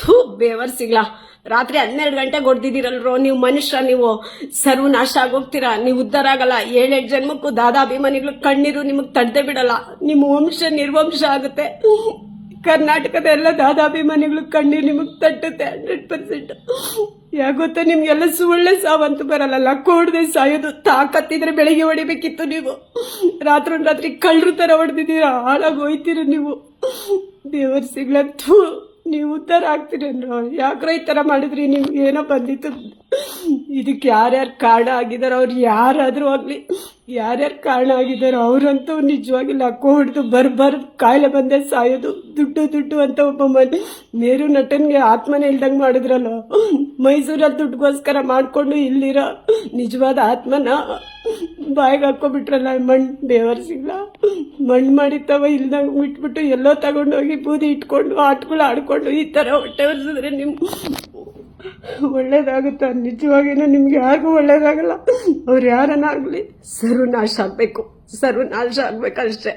ಥೂ ಬೇವರ್ಸಿಗ್ಲ. ರಾತ್ರಿ 12 ಗಂಟೆಗೆ ಹೊಡೆದಿದ್ದೀರಲ್ರೋ ನೀವು. ಮನುಷ್ಯ ನೀವು ಸರ್ವನಾಶ ಆಗೋಗ್ತೀರಾ. ನೀವು ಉದ್ಧಾರ ಆಗಲ್ಲ. 7 ಜನ್ಮಕ್ಕೂ ದಾದಾಭಿಮಾನಿಗಳು ಕಣ್ಣೀರು ನಿಮಗೆ ತಡ್ದೆ ಬಿಡಲ್ಲ. ನಿಮ್ಮ ವಂಶ ನಿರ್ವಂಶ ಆಗುತ್ತೆ. ಕರ್ನಾಟಕದ ಎಲ್ಲ ದಾದಾಭಿಮಾನಿಗಳು ಕಣ್ಣೀರು ನಿಮಗೆ ತಟ್ಟುತ್ತೆ 100%. ಯಾಗೊತ್ತಾ ನಿಮ್ಗೆಲ್ಲ ಸುಳ್ಳೆ ಸಾವಂತೂ ಬರಲ್ಲ. ಕೋಡ್ದೆ ಸಾಯೋದು ತಾಕತ್ತಿದ್ರೆ ಬೆಳಿಗ್ಗೆ ಹೊಡಿಬೇಕಿತ್ತು. ನೀವು ರಾತ್ರಿ ಕಳ್ಳರು ತರ ಹೊಡೆದಿದ್ದೀರಾ. ಹಾಳಾಗಿ ಹೋಯ್ತೀರ ನೀವು. ದೇವರ ಸಿಗ್ಲಂತೂ ನೀವು ಉದ್ಧಾರ ಆಗ್ತೀರೇನ್ರೋ. ಯಾಕ್ರೋ ಈ ಥರ ಮಾಡಿದ್ರಿ? ನಿಮ್ಗೆ ಏನೋ ಬಂದಿತ್ತು. ಇದಕ್ಕೆ ಯಾರ್ಯಾರು ಕಾರಣ ಆಗಿದಾರೋ ಅವ್ರು ಯಾರಾದರೂ ಆಗಲಿ, ಯಾರ್ಯಾರು ಕಾರಣ ಆಗಿದಾರೋ ಅವರಂತೂ ನಿಜವಾಗಿಲ್ಲ. ಹೊಡೆದು ಬರ್ಬರ್ ಕಾಯಿಲೆ ಬಂದೆ ಸಾಯೋದು. ದುಡ್ಡು ಅಂತ ಒಬ್ಬ ಮೇರು ನಟನ್ಗೆ ಆತ್ಮನೇ ಇಲ್ದಂಗೆ ಮಾಡಿದ್ರಲ್ಲ. ಮೈಸೂರಲ್ಲಿ ದುಡ್ಡುಗೋಸ್ಕರ ಮಾಡಿಕೊಂಡು ಇಲ್ಲಿರೋ ನಿಜವಾದ ಆತ್ಮನ ಬಾಯಿಗೆ ಹಾಕ್ಕೊಬಿಟ್ರಲ್ಲ. ಬೇವರ್ಸಿಗ್ಲ ಮಣ್ಣು ಮಾಡಿತ್ತವ ಇಲ್ದಂಗೆ ಬಿಟ್ಬಿಟ್ಟು ಎಲ್ಲೋ ತಗೊಂಡೋಗಿ ಬೂದಿ ಇಟ್ಕೊಂಡು ಆಟಗಳು ಆಡ್ಕೊಂಡು ಈ ಥರ ಹೊಟ್ಟೆ ಒರೆಸಿದ್ರೆ ನಿಮ್ಗೆ ಒಳ್ಳೇದಾಗುತ್ತಾ? ನಿಜವಾಗಿನೂ ನಿಮ್ಗೆ ಯಾರಿಗೂ ಒಳ್ಳೇದಾಗಲ್ಲ. ಅವ್ರು ಯಾರನ್ನಾಗಲಿ ಸರ್ವನಾಶ ಆಗಬೇಕು, ಸರ್ವನಾಶ ಆಗ್ಬೇಕಷ್ಟೆ.